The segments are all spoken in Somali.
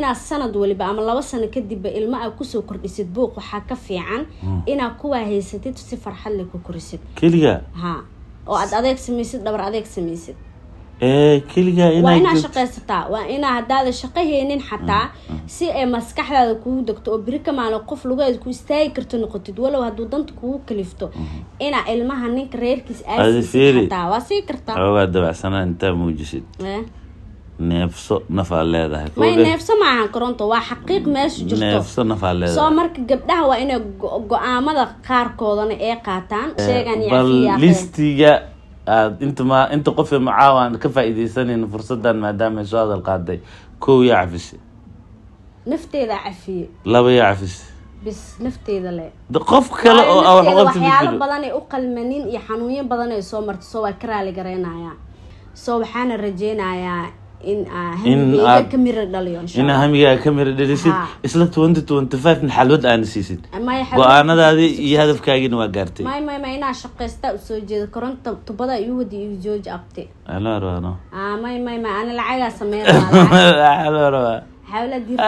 ina sanad waliba ama 2 sano kadib ilma ay ku soo kordhisid buuq waxa ka fiican ina kuwa haysatid si farxad leh ku korisid kaliya ha oo aad adeeg samaysid dhabar adeeg samaysid kaliya ina shaqaysataa waa ina hadaad shaqaheenin xataa si ay maskaxdaada kugu dagto oo biri kamaal qof lugeed ku istaagi karto noqotid walow haduu danta kugu kalifto ina ilmaha ninka reerkiis aasii xataa waa sii kartaa oo dabacsanaa inta muujisid neefso nafa leedahay ma neefso maahan koronto waa xaqiiq meesha jirto neefso nafa leedahay soo marka gabdhaha waa inay go'aamada qaar koodana ay qaataan sheegan yafiya listiga inta qof macaawan ka faa'iideysaneen fursadan maadaama soo hadal qaaday koow ya cafis nafteeda cafiye laba ya cafis bis nafteeda le qof kale oo wax waxyaalo badan ay u qalmanin iyo xanuunyo badan ay soo marto soo waa karaali gareynaya soo waxaan rajeynayaa in kamira dhaliyo insha Allah hamiga kamira dhalisid isla 2025 xalwad aan siisid go'aanadaadi iyo hadafkaagina waa gaartay ma ina shaqeysta soo jeedo koronto tubada iyo wadi iyo jooj abti ala raano ma ana lacaga sameeyay ala rawa xawla dir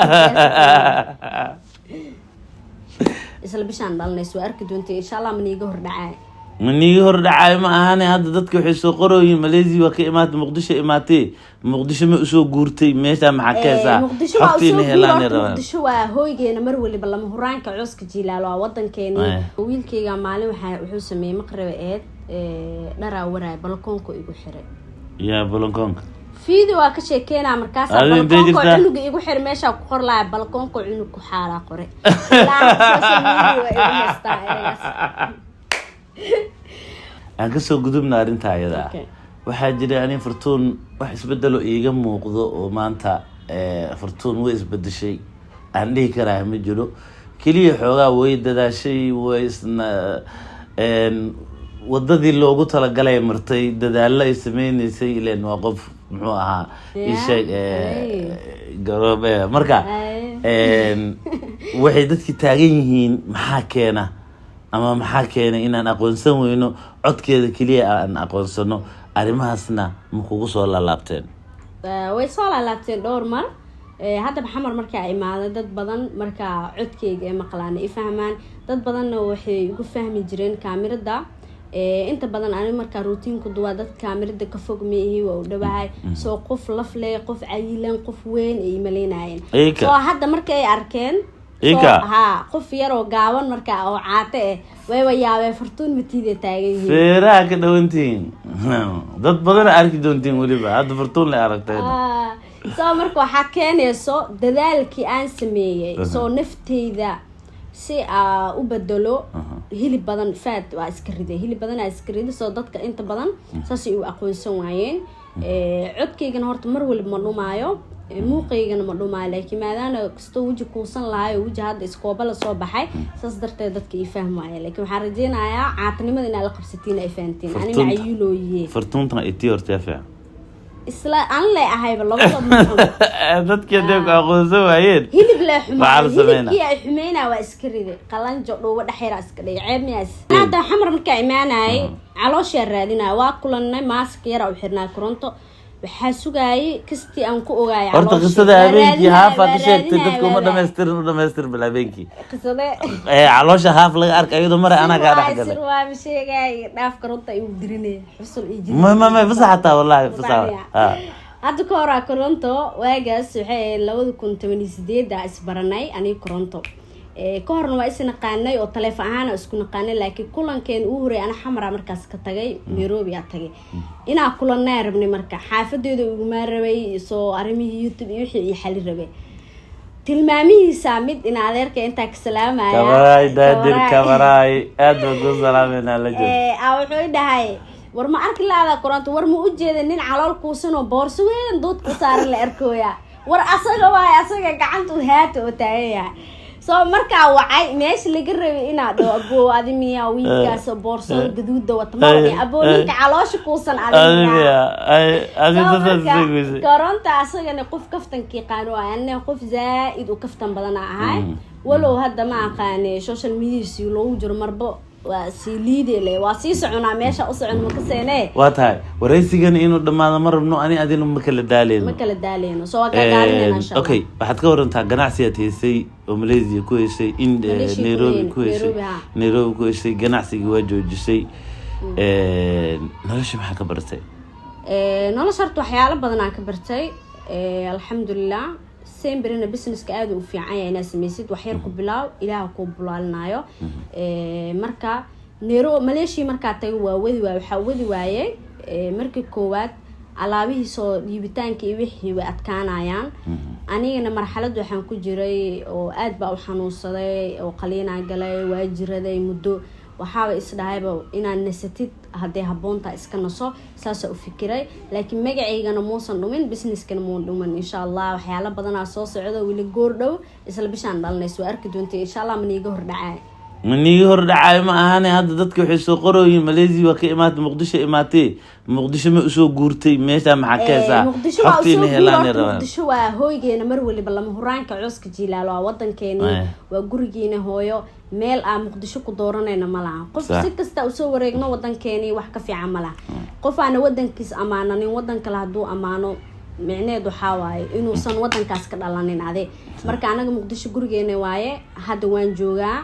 isla bishaan dhalnay soo arki doontii insha Allah maniga hor dhacay ma ahane hadda dadka waxay soo qorooyin Malaysia ka imaatay Muqdisho ma soo guurtay meesha maxaa xogtiina helaan Muqdisho waa hooygeena mar waliba lama huraanka cooska jiilaalo wadankeena wiilkayga maalin wuxuu sameeyay maqrib dhara waray balkoonka igu xiray ya balkoonka fiido waa ka sheekeena markaas balkoonka cunuga igu xir meesha ku qor laa balkoonka cunug ku xaala qore aan ka soo gudubna arinta ayada waxaa jira ani Fortune wax isbedelo iiga muuqdo oo maanta Fortune way isbedeshay aan dhihi karaa ma jiro kaliya xoogaa way dadaashay way isna wadadii loogu talagalay martay dadaal ay sameeynaysa ileen waa qof muxuu ahaa isheeg garoobe marka waxay dadkii taagan yihiin maxaa keena ama maxaa keenay inaan aqoonsan weyno codkeeda kaliya aan aqoonsano arimahaasna ma kugu soo laalaabteen way soo laalaabteen dhowr mar hadda maxamar markaa imaaday dad badan markaa codkeyga ee maqlaan ay fahmaan dad badanna waxay ugu fahmi jireen kaamirada inta badan ani markaa routine ku duwa dad kaamirada ka fog meehi waa u dhawahay soo qof lafle qof cayilan qof weyn ay maleynayeen soo hadda markay ay arkeen qof yar oo gaaban markaa oo caate way yaabay Fortune matiida taagan yihiin feeraha ka dhawantiin dad badan arki doontiin waliba hadda Fortune la aragtay soo marka waxa keenayso dadaalkii aan sameeyay soo nafteyda si u bedelo hilib badan faad waa iska riday hilib badan iska riday soo dadka inta badan saasi u aqoonsan waayeen codkeygana horta mar waliba ma dhumaayo muuqeygana ma dhumaayo laakiin maadaana kasto waji kuusan lahaay waji hadda iskooba la soo baxay saas darteed dadka ay fahmayaan laakiin waxaan rajeynayaa caatnimada in la qabsatiin ay fahantiin ani macayulooyee Fortune ay tiyorta fiican isla aan la ahayba labada dadka deeq aqoonsan waayeen hilib la xumeeyay ay xumeeyna waa iska riday qalanjo dhooba dhaxira iska dhigay ceeb miyaas hada xamar marka imaanay caloosha raadinaa waa kulanay maask yar oo xirnaa koronto waxa sugayay kastii aan ku ogaay horta qisada habeenkii haafa ka sheegtay dadku ma dhameystir bilaabenkii qisada caloosha haaf laga arkay iyadoo mar ana ka dhaxgalay waa sheegay dhaaf koronto ay u dirinay xusul iyo jid ma fasaxata wallahi fasaxa hadda ka hor koronto waagaas waxay 2018 isbaranay ani koronto ka horna waa isna qaanay oo taleefan ahaan isku naqaanay laakiin kulankeen uu horay ana xamara markaas ka tagay Nairobi aa tagay ina kulanay rabnay marka xaafadeedu ugu ma rabay soo arimihii YouTube iyo wixii xali rabay tilmaamihiisa mid in adeerka inta ka salaamaya kabaray daadir kabaray aad ugu salaamayna la joogo wuxuu dhahay war ma arki laada koronto war ma u jeedin nin calool kuusan oo boorso weyn dood ku saaran la arkooya war asaga gacanta u haato oo taayay soo markaa wacay meesha laga rabay inaad abo adimiya wiilkaas boorso gaduuda watmaa abooninka caloosha kuusan koronto asagana qof kaftankii qaano aan qof zaaid u kaftan badan ahay walow hadda ma aqaanay social media si loo jiro marbo وسيليدي لي واسيسعنا ماشي أسعنا مكسينه واتهاي ورئيسيgan inuu dhamaado ma rabno ani adina ma kala daaleyno soo gaarina insha Allah okay waxaad ka warantaa ganacsiga teesay oo Malaysia ku heshay in Nairobi ku heshay ganacsiga waa joojisay nolosha maxaa ka bartay nolosha waxyaalo badan aan ka bartay alxamdulillah سيمبرنا بيزنس كأدو في عيا ناس ميسيد وحيركو بلاو إلها كو بلالنايو مركا نيرو ماليشي مركا تيوا وذوا وحاوذوا وايي مركا كوات علابيه سو يبتانكي وحي واتكانايان أنينا مرحلة وحان كو جيري وآد باو حنوصدي وقلينا قلي واجردي مدو waxaa isdhaayba inaan nasatid hadii haboonta iska naso saas u fikiray laakiin magaceygana muusan dhumin businesskana muu dhumin insha Allah waxyaalo badan oo soo socdo wili goor dhow isla bishaan dhalnayso arki doonta insha Allah maniga hor dhacay ma ahane hadda dadka waxay soo qorooyin Malaysia waa ka imaad Muqdisho ma soo guurtay meesha maxaa ka heesa xogtiina helaan Muqdisho waa hooygeena mar waliba lama huraanka cooska jilaalo wadankeena waa gurigeena hooyo meel aan Muqdisho ku dooranayna malaha qof si kasta u soo wareegno wadankeena wax ka fiican malaha qof aan wadankiis amaananin wadan kale haduu amaano micneedu waxa waaye inuu san wadankaas ka dhalanin ade marka anaga Muqdisho gurigeena waaye hadda waan joogaa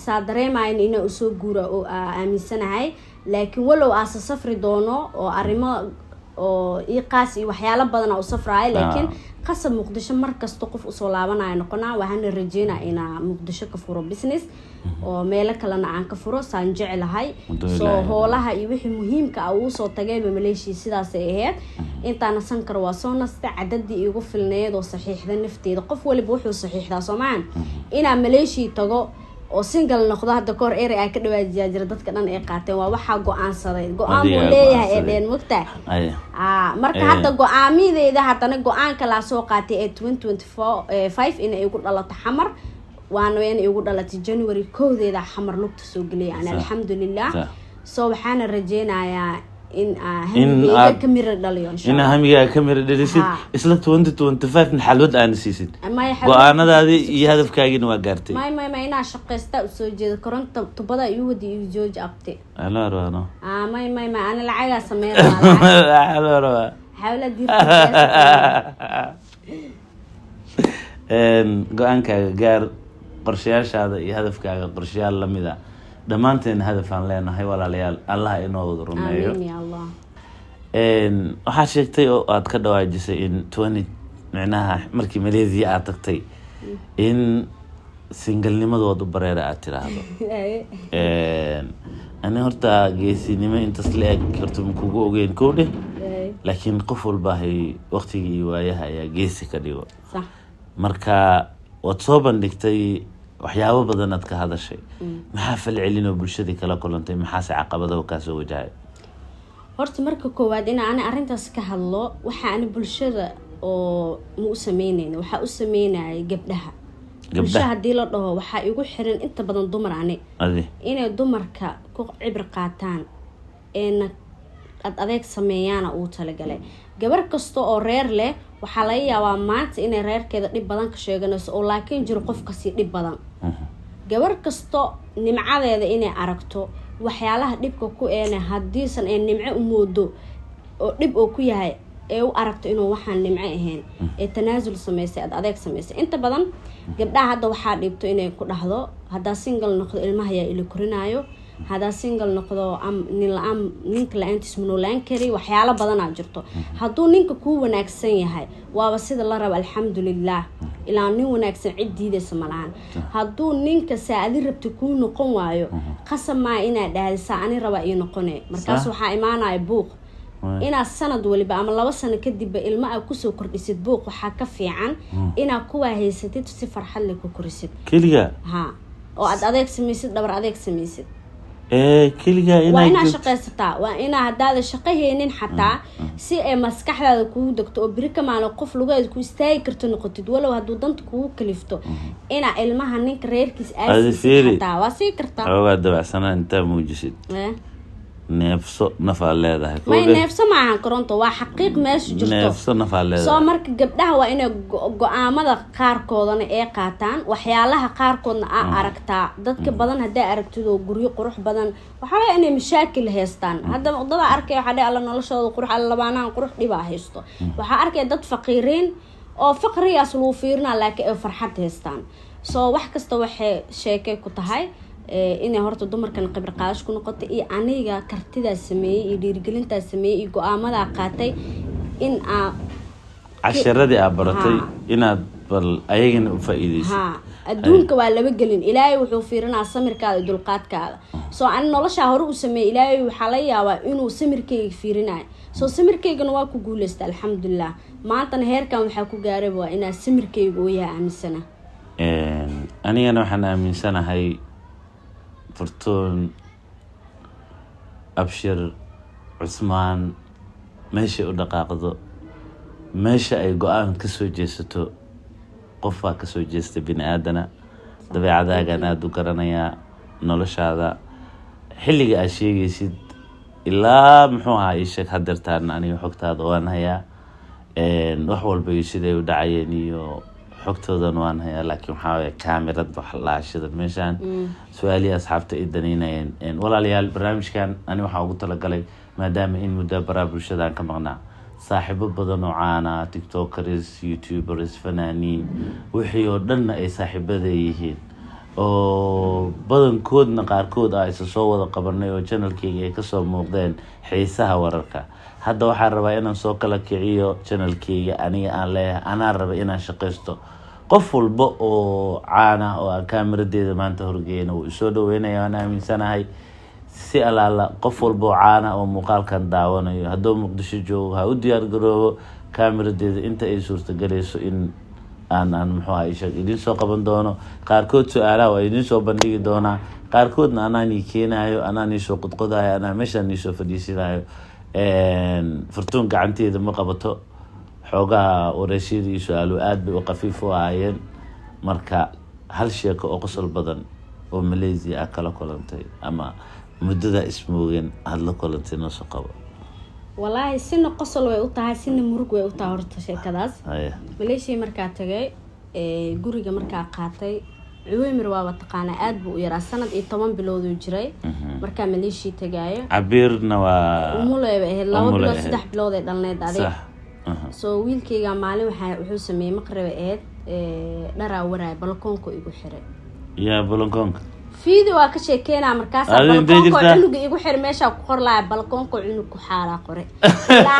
saadareemayna inuu soo guuro oo aaminsanahay laakiin walow aas safri doono oo arimo oo iqaas iyo waxyaalo badan oo safraay laakiin qasab Muqdisho markasto qof u soo laabanayo noqonaa waxaan rajeynaa ina Muqdisho ka furo business oo meel kale aan ka furo saan jecelahay soo hoolaha iyo wixii muhiimka ah uu soo tagay Malaysia sidaas ay ahayd intaana san karo waa soo nasta cadadii igu filneed oo saxiixda nafteeda qof waliba wuxuu saxiixdaa Soomaan ina Malaysia tago oo single noqdo hadda koor ay ka dhawaajiya jira dadka dhan ay qaateen waa waxa go'aansaday go'aan uu leeyahay ee dheen mugta marka hadda go'aamideeda hadana go'aanka la soo qaatay ee 2024 in ay ugu dhalato xamar waana in ay ugu dhalatay January 1deeda xamar lugta soo galay ana alxamdulillah soo waxaan rajeynayaa in hamiga kamira dhaliyo insha Allah hamiga kamira dhalisid isla 2025 in xalwad aan siisid go'aanadaadi iyo hadafkaagina waa gaartay ma ina shaqeysta u soo jeedo koronto tubada iyo wadi iyo jooj abti ala raano ma ana lacaga sameeyaa ala rawa xawla go'aankaaga gaar qorshayaashaada iyo hadafkaaga qorshayaal lamida dhamaanteen hadafaan leenahay walaalayaal Allah inoo wada rumeeyo amiin ya Allah waxa sheegtay oo aad ka dhawaajisay in 20 macnaha markii Malaysia aad tagtay in single-nimadoodu bareera aad tiraahdo ani horta geesinimo intaas leeg horta ma kugu ogeyn koodhe laakiin qof walba hay waqtigii waayaha ayaa geesi ka dhigo sax marka waad soo bandhigtay waxyaabo badan aad ka hadashay maxaa falcelinoo bulshada kala kulantay maxaa caqabado ka soo wajahay horta marka koowaad in aan arintaas ka hadlo waxa aan bulshada oo mu sameeyeen waxa u sameeyay gabdhaha hadii la dhaho waxa igu xiran inta badan dumar inay dumarka ku cibr qaataan adeeg sameeyana uu talagalay gabar kasto oo reer leh waxa la yaabaa maanta inay reerkeeda dhib badan ka sheeganayso oo laakiin jiro qof ka sii dhib badan gabar kasto nimcadeeda inay aragto waxyaalaha dhibka ku hadiisan ay nimco u moodo oo dhib oo ku yahay ee u aragto inuu waxaan nimco ahayn ee tanaasul sameysay adeeg sameysay inta badan gabdhaha hadda waxa dhibto inay ku dhaxdo hada single noqdo ilmaha yaa ila korinaayo hada single noqdo ninka la'aantiis manoolaan kari waxyaalo badan aad jirto haduu ninka ku wanaagsan yahay waaba sida la rabo alxamdulillah ilaa nin wanaagsan cidiidaysa malahan haduu ninka saadi rabto ku noqon waayo qasama ina dhaadisa ani raba ii noqone markaas waxa imaanay buuq ina sanad waliba ama 2 sano kadib ilma ay ku soo kordhisid buuq waxa ka fiican ina kuwa haysatid si farxad leh ku korisid kaliya oo aad adeeg sameeysid dhabar adeeg sameeysid kaliya ina shaqeysataa waa ina hadaada shaqaheenin xataa si ay maskaxdaada kugu dagto oo biri kamaal qof lugeed ku istaagi karto noqotid walow haduu danta kugu kalifto ina ilmaha ninka reerkiis aad xataa waa si kartaa waa dabacsanaa inta muujisid neefso nafaa leedahay may neefso maahan koronto waa xaqiiq meesha jirto neefso nafaa leedahay soo marka gabdhaha waa inay go'aamada qaarkoodana ay qaataan waxyaalaha qaarkoodna aragtaa dadka badan haday aragtido guryo qurux badan waxa weeye inay mashaakil haystaan hadda dad arkay waxa dhay alla noloshooda qurux alla labaanaan qurux dhiba haysto waxa arkay dad faqiiriin oo faqriyaas loo fiirna laakiin ay farxad haystaan soo wax kasta waxay sheekay ku tahay inay horta dumarkan khibrad qaadash ku noqoto iyo aniga kartida sameeyay iyo dhiirigelinta sameeyay iyo go'aamada qaatay in casharadii aad baratay inaad bal ayagana u faa'iideyso adduunka waa laba gelin ilaahay wuxuu fiirinaa samirkaada iyo dulqaadkaada soo aan nolosha hore u sameeyay ilaahay waxa la yaabaa inuu samirkayga fiirinayo soo samirkaygana waa ku guuleystay alxamdulillah maantana heerkan waxa ku gaaray waa inaa samirkayga oo yahay aaminsana anigana waxaan aaminsanahay Fortun Abshir Cusmaan meesha u dhaqaaqdo meesha ay go'aan ka soo jeesato qofka ka soo jeesta bini aadana dabeecadaagan aad u garanayaa noloshaada xilliga aad sheegaysid ilaa muxuu ahaa ishak hadartaan aniga xogtaada waan hayaa wax walba iyo siday u dhacayeen iyo xogtoodan waan hayaa laakiin waxa weeye kaamirad wax laashada meeshan su'aalihi asxaabta ay daneynayeen walaalayaal barnaamijkan ani waxa ugu talagalay maadaama in muddo baraha bulshada aan ka maqnaa saaxiibo badan oo caana tiktokers youtubers fanaaniin wixii oo dhan ay saaxiibada yihiin oo badankoodna qaarkood ay soo wada qabanay oo channelkayga ay ka soo muuqdeen xiisaha wararka hadda waxaan rabaa inaan soo kala kiciyo channelkayga aniga aan leeyahay anaa raba inaan shaqaysto qof walba oo caana oo aan kaamiradeeda maanta horgeeyna wuu isoo dhaweynaya waan aaminsanahay si alaala qof walba oo caana oo muuqaalkan daawanayo hadduu muqdisho joogo ha u diyaar garoobo kaamiradeeda inta ay suurtagelayso in aan muxuu ahaa ishaq idin soo qaban doono qaarkood su'aalaha waa idin soo bandhigi doonaa qaarkoodna anaan ii keenayo anaan ii soo qodqodayo anaan meeshaan ii soo fadhiisinayo Fortun gacanteeda ma qabato xoogaha waraysiga iyo su'aalu aad bay u qafiif u ahaayeen marka hal sheeko oo qosol badan oo Malaysia kala kulantay ama muddada ismoogeen aad la kulantay noo soo qabo والله سنة قصل ويقطع سنة مرق ويقطع هرتش كذاس مليشي مركا تجي جوريجا مركا قاطي عويمر واتقانا أدبو يرى سنة إيطمان بلودو جري مركا مليشي تجاي عبيرنا ومولا لو بلود سدح بلود دلنا داري صح سو ويل كي جمالي وحسمي مقرب إيد نرى وراي بلكونكو يجو حرق يا بلكونك فيديو كشيكينا مركز بالكونكو عنق يجو حر ماشى وقر لا بالكونكو عنق حارة قري لا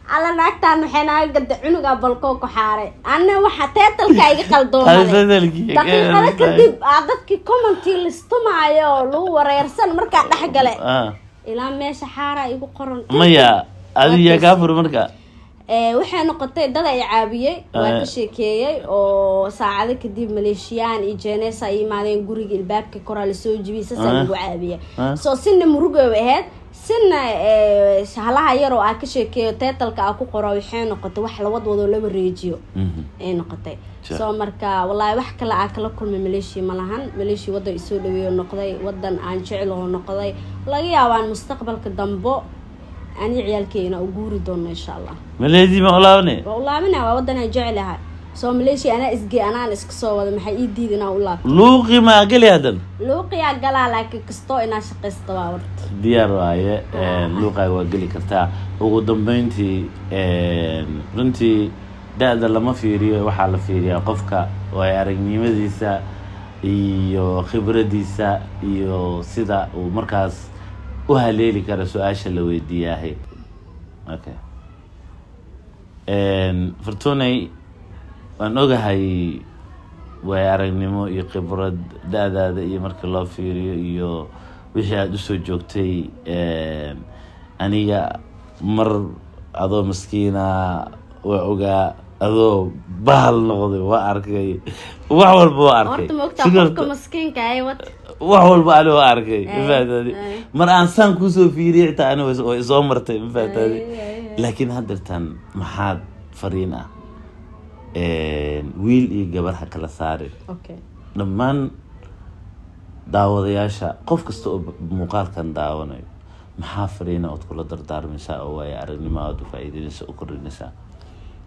على نكتة نحنا قد عنق بالكونكو حارة أنا وحتى تلقى يقل دقيقة كدب عادتك كومنتي الاستماع يا لو وريرسل مركز نحقله إلى ماشى حارة يجو قرن ميا هذه يا كافر مركز waxay noqotay dad ay caabiyay waa ka sheekeeyay oo saacado kadib Maleeshiyaan iyo Jeenees ay imaadeen guriga ilbaabka koraa la soo jibiyay sasan ugu caabiyay soo sinna murugo ahayd sinna shaqalaha yar oo ka sheekeeyo teetalka ku qoro waxay noqotay wax la wadwado la wareejiyo ay noqotay soo marka wallahi wax kale kala kulmay Maleeshiya malahan Maleeshiya wada isoo dhaweeyo noqday wadan aan jecel oo noqday laga yaabaa mustaqbalka dambo أنا عيالكينا وجوري دون إن شاء الله. مليزي ما أولاني. والله منها ودنا جعلها. سو مليشي أنا إسقي أنا إسكسو وذا محي ديدنا والله. لوقي ما قلي هذا. لوقي أقلا لك كستو إنا شقست واورت. ديار رأي لوقي وقلي كرتا وقدم بنتي بنتي ده لما فيري وحال فيري قفكا ويارجني مديسا iyo khibradiisa iyo sida uu markaas وهالليلي كان سؤال لو يدياه اوكي فرتوني انوغا هاي ويارغنيمو iyo khibrad daadaada iyo marka loo fiiriyo iyo wixii aad u soo joogtay aniga mar adoo miskiina waa ogaa adoo bahal noqday waa arkay wax walba waa arkay qofka miskiinka ay wad wax walba aan waa arkay mafaatadi mar aan san ku soo fiiriyay taa ana way soo martay mafaatadi laakiin hadartan maxaad fariina wiil iyo gabar ha kala saare okay dhammaan daawadayaasha qof kasta oo muuqaalkan daawanayo maxaa fariina ood kula dardaarmaysaa oo way aragnimo aad u faa'iideynaysa u kordhinaysaa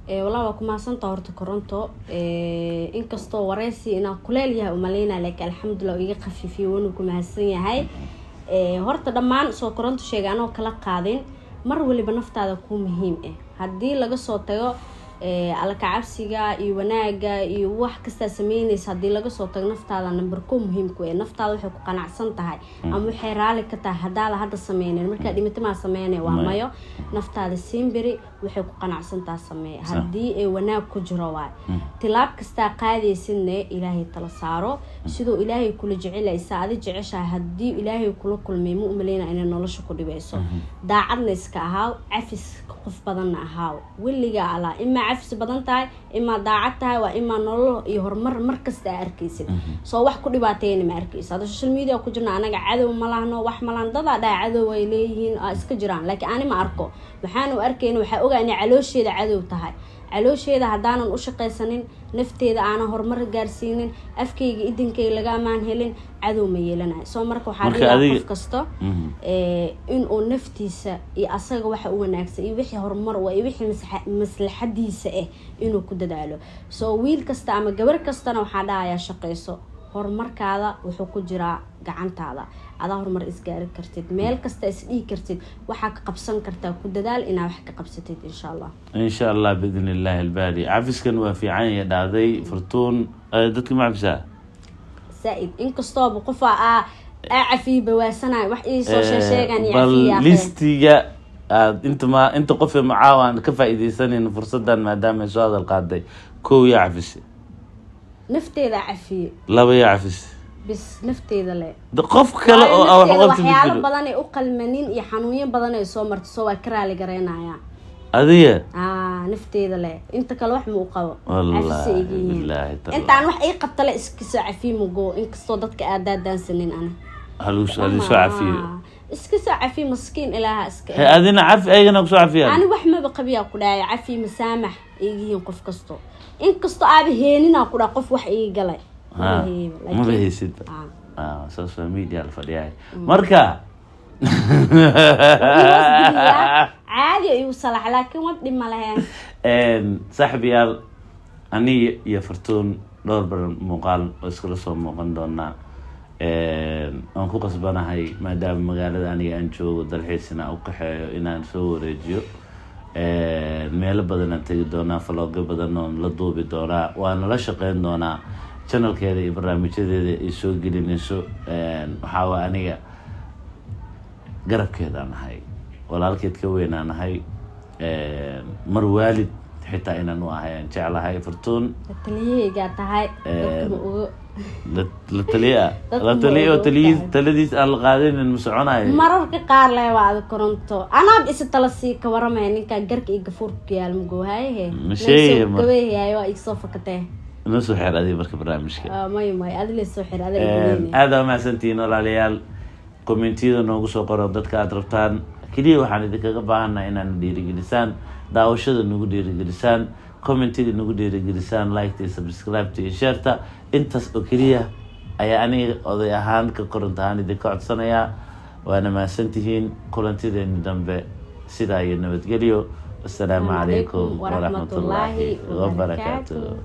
والله وكما سنت هرت كورنتو إن كستو ورئيسي إن كلال يها ومالينا لك الحمد لله ويجي خفيفي ونكم هالسنة هاي هرت دمان سو كورنتو شيء أنا وكلا قاعدين مر واللي بنفط هذا كون مهم هدي لقى صوتيو على كعبسيجا يوناجا يوح كستسميني هدي لقى صوتك نفط هذا نمبركم مهم كوي نفط هذا وحكو قناع سنت هاي أمو حيرالك كتا هذا السميني المركز دي متى ما سميني وهمايو نفط هذا السيمبري وحكو قناع سنت السميني هدي وناج كجرواي تلاب كستا قادي سنة إلهي تلصارو سيدو إلهي كل جعله يساعد جعشة هدي إلهي كل ميمو ملينا إن نولش كل بيسو دا عدنا إسكاهاو عفس قف بدنا هاو واللي على إما عفس بدن تاي إما داعتها وإما نولو يهر مركز تأركيس سو واحد كل باتين مركز هذا السوشيال ميديا وكجنا أنا قاعدة وملانو واحد ملان دا عدو ويليهن إسكجران لكن أنا ما أركو محانو أركين وحقوق أني علوش هذا عدو تاي علوش هذا هدانا وشقي سنين نفتي إذا أنا هرمر جارسين أفكي إدين كي لقى مان هلين عدو ميلنا سو مركو حاليا كستا إن أو نفتيس يأصيغ واحد وناكس يوحي هرمر ويوحي مثل حديث إنه كده دالو سو ويل كستا أما جبر كستا وحدا يا شقيسو هرمر كذا وحكو جرا قعنت هذا هرمر إسقارك كرتيد ميل كستا إسقي كرتيد وحك قبسن كرتا كده دال إنا وحك قبستيد إن شاء الله إن شاء الله بإذن الله الباري عفس كان وفي عين داعي فرتون دتك مع بسا سعيد إن كستا بقفا أعفي بواسنا وح إيسو شيء يعني عفي ليستيجا أنت قف معاون كفى إذا سنين فرصة ما دام هذا القاضي كو يعفس نفتي ذا عفي لا بيعفس بس نفتي ذا لا دقف كلا أو حقوق وحياة بدني أقل منين يحنوين بدني سومر تسوى كرالي قرينا يا أذية نفتي ذا لا أنت كالوح موقع والله بالله أنت عن وح أي قتل إسكس عفي مجو إنك صدتك أعداد دان سنين أنا هلوش عفي إسكس عفي مسكين إلها إسك هذين عفي أي نقص عفي أنا وح ما بقبيا كلها عفي مسامح يجي ينقف قصته إن قصته أبي هيننا كلها قف وح يجلي ما بهي ست سوشيال ميديا الفريعي مركا عادي يوصل لكن ما بدي مالها صاحبي أني يفرتون دور بالمقال وإسكالسو مقندونا أنكو قصبنا هاي ما دام مقالة أني أنشو دالحيسنا أو قحيو إنا نسو ريجيو ميل بدنا تجي دونا فلوق بدنا لدوبي دونا وأنا لا شقين دونا channel كذا إبراهيم كذا يسوق جديد يسوق وحاول أني قرب كذا أنا هاي ولا لقيت كوين أنا هاي مروالد حتى إن أنا هاي إن شاء الله هاي فرتون التلية قاعدة هاي التلية وتليديس القادين المسعون هاي مرة كقار لا وعد كورنتو أنا بس تلصي كورما يعني كجرك يقفور كيال مجو هاي مشي كوي هاي ويكسوف كته نسو حير هذه بركب برامجك ماي هذا اللي سوحر هذا هذا ما سنتين ولا ليال كومنتيدا noogu soo qoro dadka aad rabtaan kaliya waxaan idinkaga baahanaa inaan dhiirigelisaan daawashada nagu dhiirigelisaan commentiga nagu dhiirigelisaan like iyo subscribe iyo share ta intaas oo kaliya ayaa aniga oday ahaan ka korontaan idinka codsanayaa waana maasantihiin kulantideena dambe sidaa iyo nabadgelyo assalaamu calaykum wa rahmatullaahi wa barakaatuh